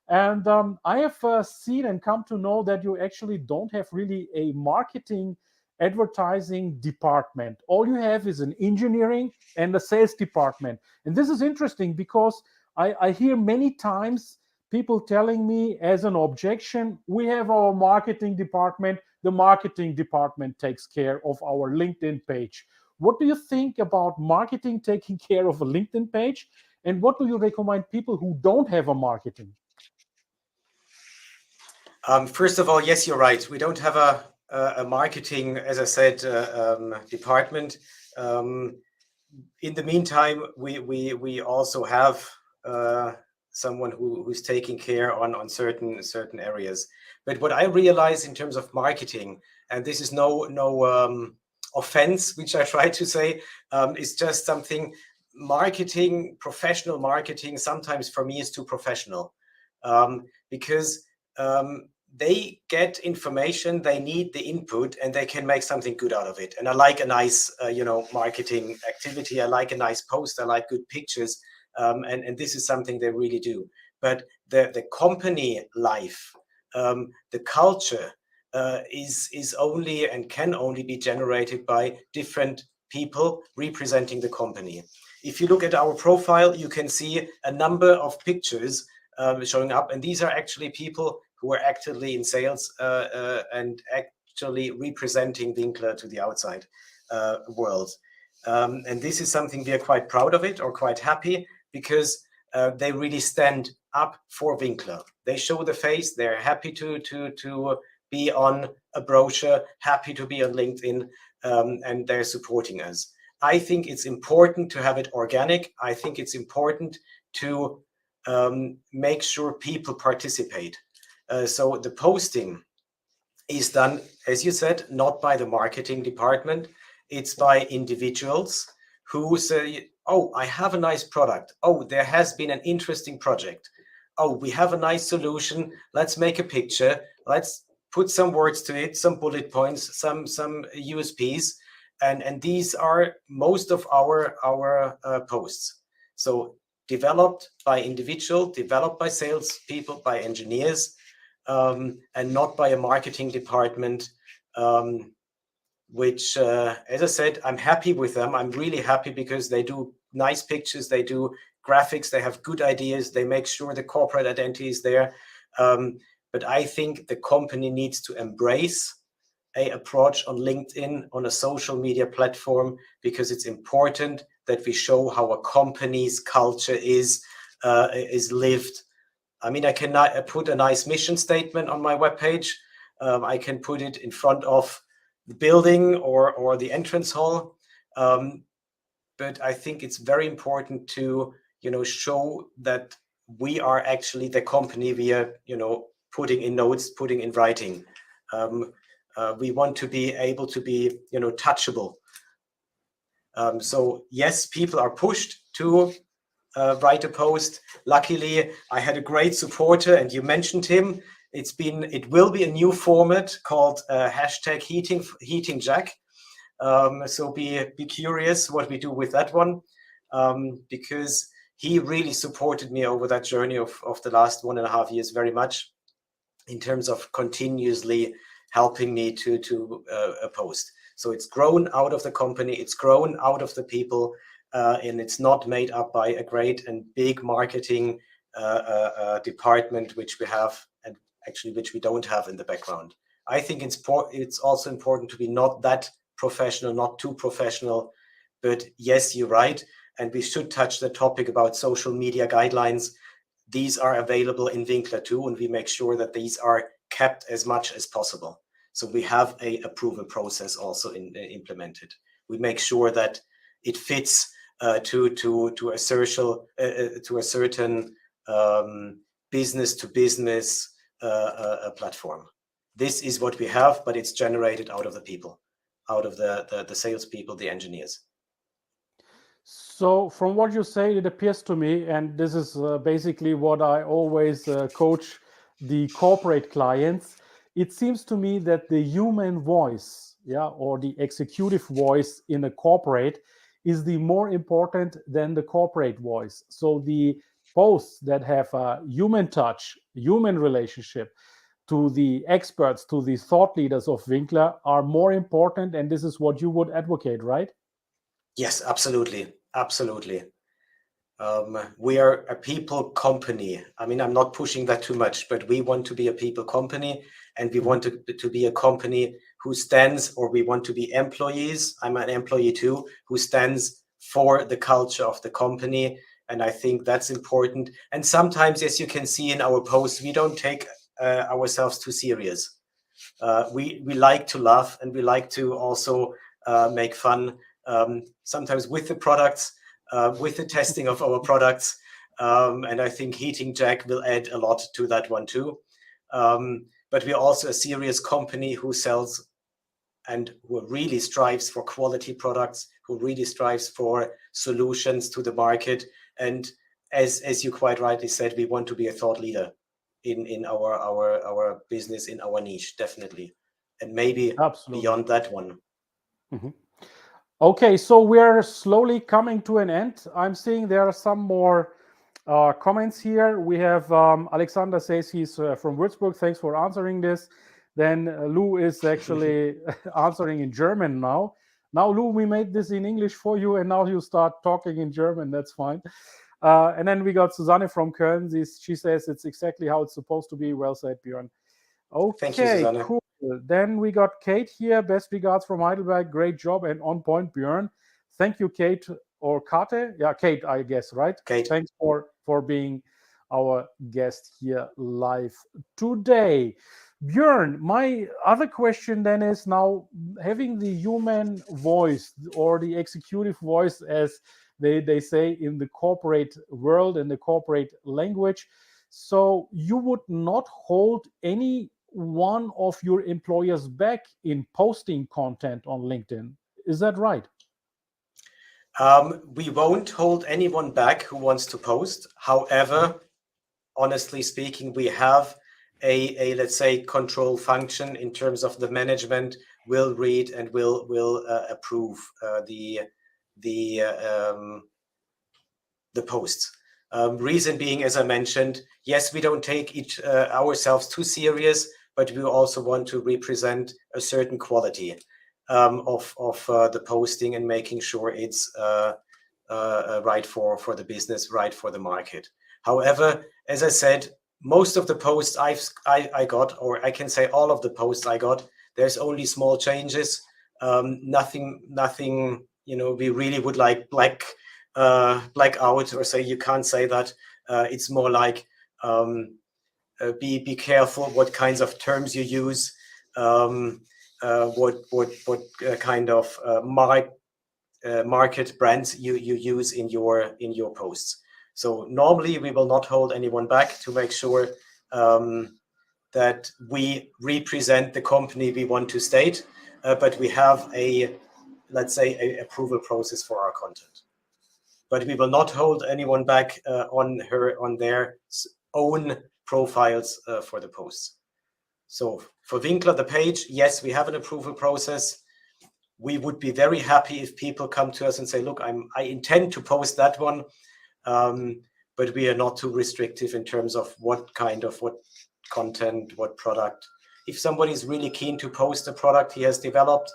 And I have seen and come to know that you actually don't have really a marketing advertising department. All you have is an engineering and a sales department. And this is interesting because I hear many times people telling me as an objection, we have our marketing department, the marketing department takes care of our LinkedIn page. What do you think about marketing taking care of a LinkedIn page? And what do you recommend people who don't have a marketing? First of all, yes, you're right. We don't have a marketing, as I said, department. In the meantime, we also have someone who's taking care on certain areas. But what I realize in terms of marketing, and this is no offense, which I try to say, is just something. Marketing, professional marketing, sometimes for me is too professional, because they get information, they need the input, and they can make something good out of it. And I like a nice, marketing activity. I like a nice post. I like good pictures, and this is something they really do. But the company life, the culture, is only and can only be generated by different people representing the company. If you look at our profile, you can see a number of pictures showing up, and these are actually people who are actively in sales and actually representing Winkler to the outside world. And this is something we are quite proud of it, or quite happy, because they really stand up for Winkler. They show the face. They're happy to be on a brochure, happy to be on LinkedIn, and they're supporting us. I think it's important to have it organic. I think it's important to make sure people participate. So the posting is done, as you said, not by the marketing department. It's by individuals who say, oh, I have a nice product. Oh, there has been an interesting project. Oh, we have a nice solution. Let's make a picture. Let's put some words to it, some bullet points, some USPs. And these are most of our posts. So developed by individual, developed by salespeople, by engineers, and not by a marketing department, which, as I said, I'm happy with them. I'm really happy because they do nice pictures, they do graphics, they have good ideas, they make sure the corporate identity is there. But I think the company needs to embrace an approach on LinkedIn, on a social media platform, because it's important that we show how a company's culture is lived. I mean, I can put a nice mission statement on my webpage. I can put it in front of the building or the entrance hall. But I think it's very important to, show that we are actually the company we are, putting in notes, putting in writing. We want to be able to be, touchable. So yes, people are pushed to write a post. Luckily, I had a great supporter, and you mentioned him. It will be a new format called hashtag heating Jack. So be curious what we do with that one. because he really supported me over that journey of the last 1.5 years very much, in terms of continuously helping me to post. So it's grown out of the company, it's grown out of the people, and it's not made up by a great and big marketing department, which we have, and actually which we don't have in the background. I think it's also important to be not that professional, not too professional, but yes, you're right. And we should touch the topic about social media guidelines. These are available in Winkler too, and we make sure that these are kept as much as possible. So we have a approval process also implemented. We make sure that it fits to a certain business to business platform. This is what we have, but it's generated out of the people, out of the salespeople, the engineers. So from what you say, it appears to me, and this is basically what I always coach the corporate clients, it seems to me that the human voice, yeah, or the executive voice in a corporate is the more important than the corporate voice. So the posts that have a human touch, human relationship to the experts, to the thought leaders of Winkler are more important, and this is what you would advocate, right? Yes, absolutely. Absolutely. We are a people company. I mean, I'm not pushing that too much, but we want to be a people company, and we want to be a company who stands, or we want to be employees. I'm an employee too, who stands for the culture of the company. And I think that's important. And sometimes, as you can see in our posts, we don't take ourselves too serious. We like to laugh, and we like to also make fun, sometimes with the products, with the testing of our products. And I think Heating Jack will add a lot to that one too. But we're also a serious company who sells and who really strives for quality products, who really strives for solutions to the market. And as you quite rightly said, we want to be a thought leader in our business, in our niche, definitely. And maybe Absolutely. beyond that one. Okay, so we're slowly coming to an end. I'm seeing there are some more comments here. We have Alexander says he's from Würzburg. Thanks for answering this. Then Lou is actually answering in German now. Now, Lou, we made this in English for you, and now you start talking in German. That's fine. And then we got Susanne from Köln. She says it's exactly how it's supposed to be. Well said, Björn. Thank you, Okay, Susanne. cool. Then we got Kate here. Best regards from Heidelberg. Great job and on point, Björn. Thank you, Kate or Kate. Yeah, Kate, I guess, right? Kate. Thanks for being our guest here live today. Björn, my other question then is now having the human voice or the executive voice, as they say in the corporate world, in the corporate language. So you would not hold any one of your employers back in posting content on LinkedIn. Is that right? We won't hold anyone back who wants to post. However, honestly speaking, we have a let's say control function in terms of the management will read and will approve the posts. Reason being, as I mentioned, yes, we don't take ourselves too serious, but we also want to represent a certain quality of the posting and making sure it's right for the business, right for the market. However, as I said, most of the posts I got, or I can say all of the posts I got, there's only small changes. Nothing. We really would like black out or say you can't say that. It's more like be careful what kinds of terms you use. What kind of market brands you use in your posts. So normally we will not hold anyone back to make sure that we represent the company we want to state, but we have let's say a approval process for our content. But we will not hold anyone back on their own profiles for the posts. So for Winkler, the page, yes, we have an approval process. we would be very happy if people come to us and say, look, I intend to post that one, but we are not too restrictive in terms of what content, what product. If somebody is really keen to post a product he has developed,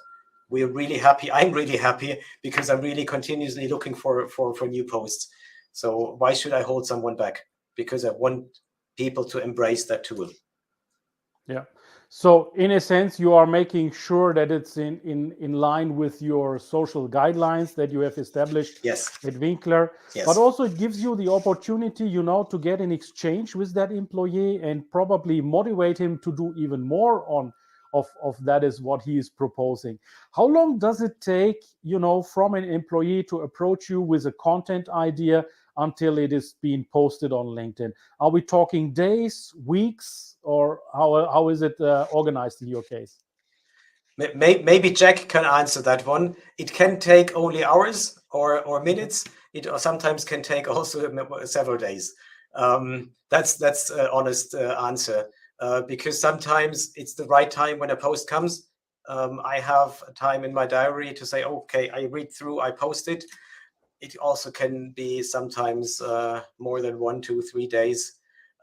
we're really happy. I'm really happy because I'm really continuously looking for new posts. So why should I hold someone back? Because I want people to embrace that tool. Yeah. So in a sense, you are making sure that it's in line with your social guidelines that you have established at Winkler. But also it gives you the opportunity, to get an exchange with that employee and probably motivate him to do even more of that is what he is proposing. How long does it take, from an employee to approach you with a content idea until it is being posted on LinkedIn? Are we talking days, weeks, or how is it organized in your case? Maybe Jack can answer that one. It can take only hours or minutes. It sometimes can take also several days. That's an honest answer, because sometimes it's the right time when a post comes. I have a time in my diary to say, okay, I read through, I post it. It also can be sometimes more than 1, 2, 3 days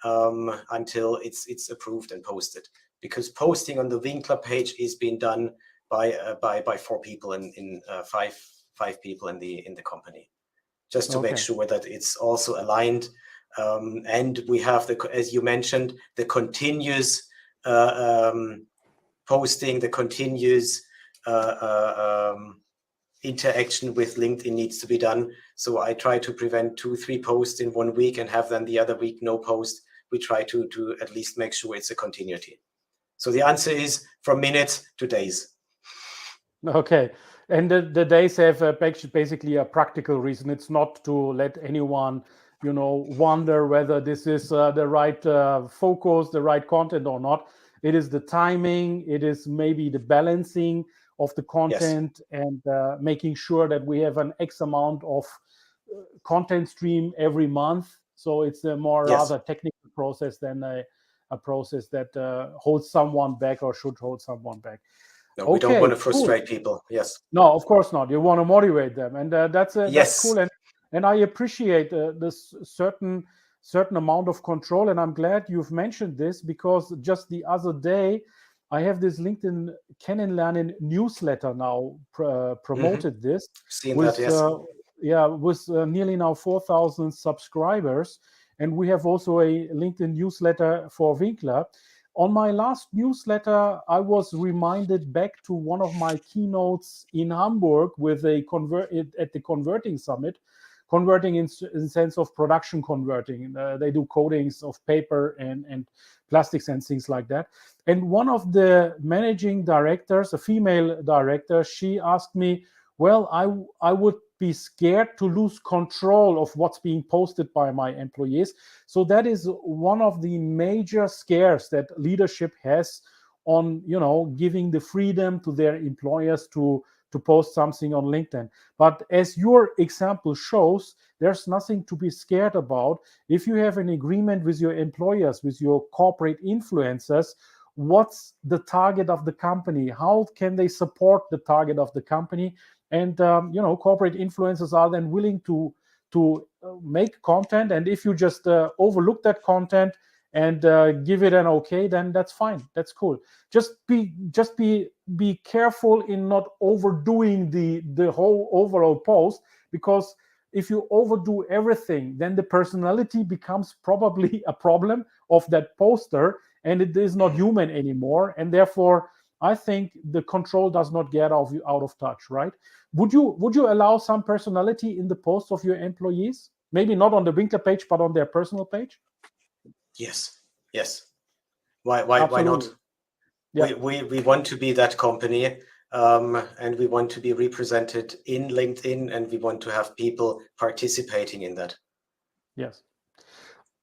until it's approved and posted. Because posting on the Winkler page is being done by 4 people in 5 people in the company, just to make sure that it's also aligned. And we have as you mentioned, the continuous posting, the continuous interaction with LinkedIn needs to be done. So I try to prevent 2, 3 posts in 1 week and have then the other week no post. We try to at least make sure it's a continuity. So the answer is from minutes to days. Okay. And the days have basically a practical reason. It's not to let anyone, wonder whether this is the right focus, the right content or not. It is the timing. It is maybe the balancing of the content and making sure that we have an X amount of content stream every month. So it's a more rather technical process than a process that holds someone back or should hold someone back. No, we don't want to frustrate people. Yes. No, of course not. You want to motivate them, and that's cool. And I appreciate this certain amount of control. And I'm glad you've mentioned this, because just the other day I have this LinkedIn Kennenlernen newsletter now promoted this. Seen that, yes. With nearly now 4,000 subscribers. And we have also a LinkedIn newsletter for Winkler. On my last newsletter, I was reminded back to one of my keynotes in Hamburg with at the Converting Summit, converting in sense of production converting. They do coatings of paper and plastics and things like that. And one of the managing directors, a female director, she asked me, well, I would be scared to lose control of what's being posted by my employees. So that is one of the major scares that leadership has on, giving the freedom to their employers to post something on LinkedIn. But as your example shows, there's nothing to be scared about. If you have an agreement with your employers, with your corporate influencers, what's the target of the company? How can they support the target of the company? And corporate influencers are then willing to make content. And if you just overlook that content and give it an okay, then that's fine. That's cool. Just be careful in not overdoing the whole overall post, because if you overdo everything, then the personality becomes probably a problem of that poster, and it is not human anymore. And therefore, I think the control does not get out of touch, right? Would you allow some personality in the posts of your employees? Maybe not on the Winkler page, but on their personal page? Yes. Why not? Yeah. We want to be that company, and we want to be represented in LinkedIn, and we want to have people participating in that. Yes.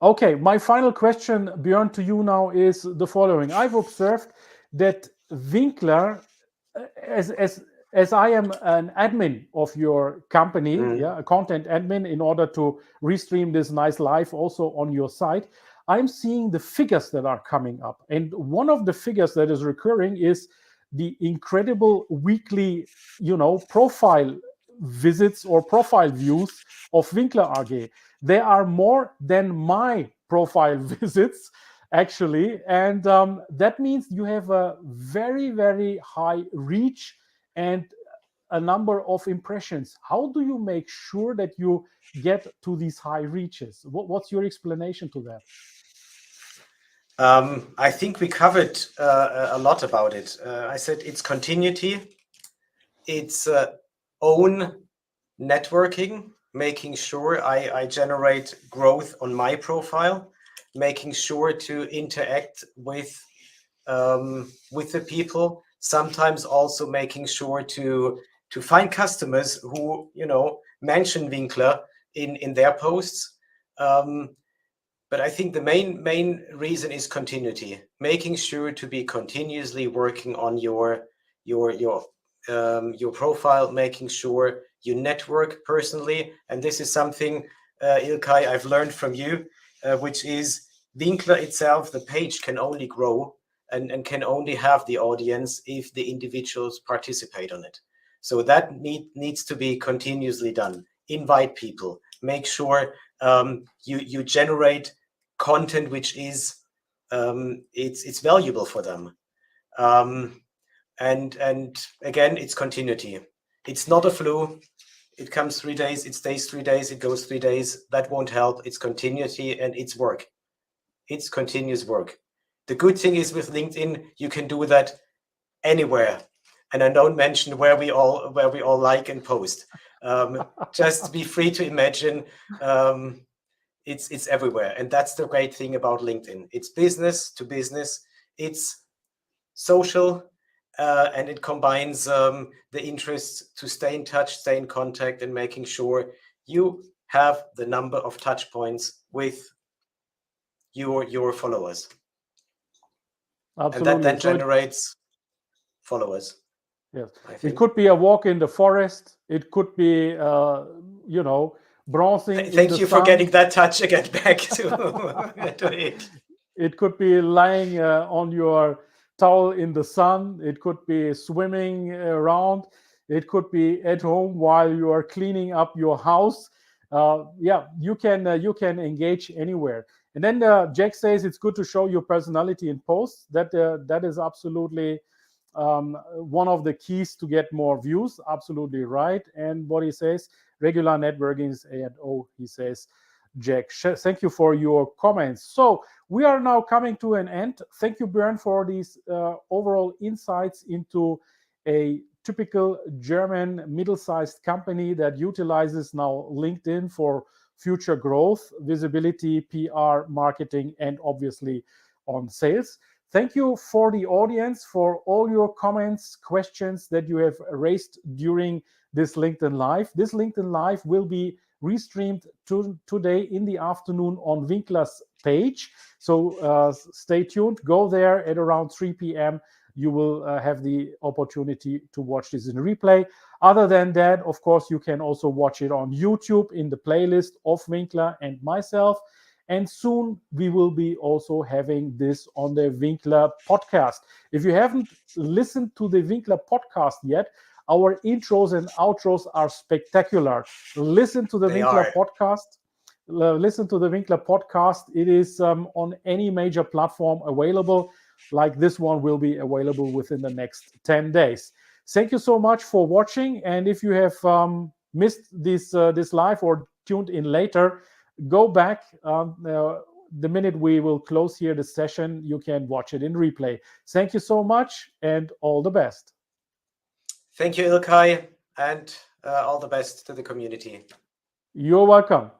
Okay, my final question, Björn, to you now is the following. I've observed that Winkler, as I am an admin of your company, a content admin, in order to restream this nice live also on your site, I'm seeing the figures that are coming up. And one of the figures that is recurring is the incredible weekly, profile visits or profile views of Winkler AG. They are more than my profile visits, actually. And that means you have a very, very high reach and a number of impressions. How do you make sure that you get to these high reaches? What's your explanation to that? I think we covered a lot about it. I said it's continuity, it's own networking, making sure I generate growth on my profile, making sure to interact with the people. Sometimes also making sure to find customers who mention Winkler in their posts. But I think the main reason is continuity, making sure to be continuously working on your profile, making sure you network personally. And this is something, Ilkay, I've learned from you, which is Winkler itself, the page can only grow and can only have the audience if the individuals participate on it. So that needs to be continuously done. Invite people, make sure you generate content which is it's valuable for them. And again, it's continuity. It's not a flu. It comes 3 days, it stays 3 days, it goes 3 days. That won't help. It's continuity and it's work. It's continuous work. The good thing is with LinkedIn, you can do that anywhere. And I don't mention where we all like and post. Just be free to imagine. It's everywhere. And that's the great thing about LinkedIn. It's business to business. It's social. And it combines the interest to stay in touch, stay in contact, and making sure you have the number of touch points with your followers. Absolutely. And that then generates followers. Yes, it could be a walk in the forest. It could be, bronzing in the sun. Thank you for getting that touch again back to it. It could be lying on your towel in the sun. It could be swimming around. It could be at home while you are cleaning up your house. You can engage anywhere. And then Jack says it's good to show your personality in posts. That is absolutely one of the keys to get more views. Absolutely right. And what he says, regular networking is A&O, he says. Jack, thank you for your comments. So we are now coming to an end. Thank you, Björn, for these overall insights into a typical German middle-sized company that utilizes now LinkedIn for future growth, visibility, PR, marketing, and obviously on sales. Thank you for the audience for all your comments, questions that you have raised during this LinkedIn Live. This LinkedIn Live will be restreamed today in the afternoon on Winkler's page. So stay tuned. Go there at around 3 p.m. You will have the opportunity to watch this in replay. Other than that, of course, you can also watch it on YouTube in the playlist of Winkler and myself. And soon we will be also having this on the Winkler podcast. If you haven't listened to the Winkler podcast yet, our intros and outros are spectacular. Listen to the Winkler podcast. Listen to the Winkler podcast. It is on any major platform available. Like this one will be available within the next 10 days. Thank you so much for watching. And if you have missed this live or tuned in later, go back. The minute we will close here the session, you can watch it in replay. Thank you so much and all the best. Thank you, Ilkay, and all the best to the community. You're welcome.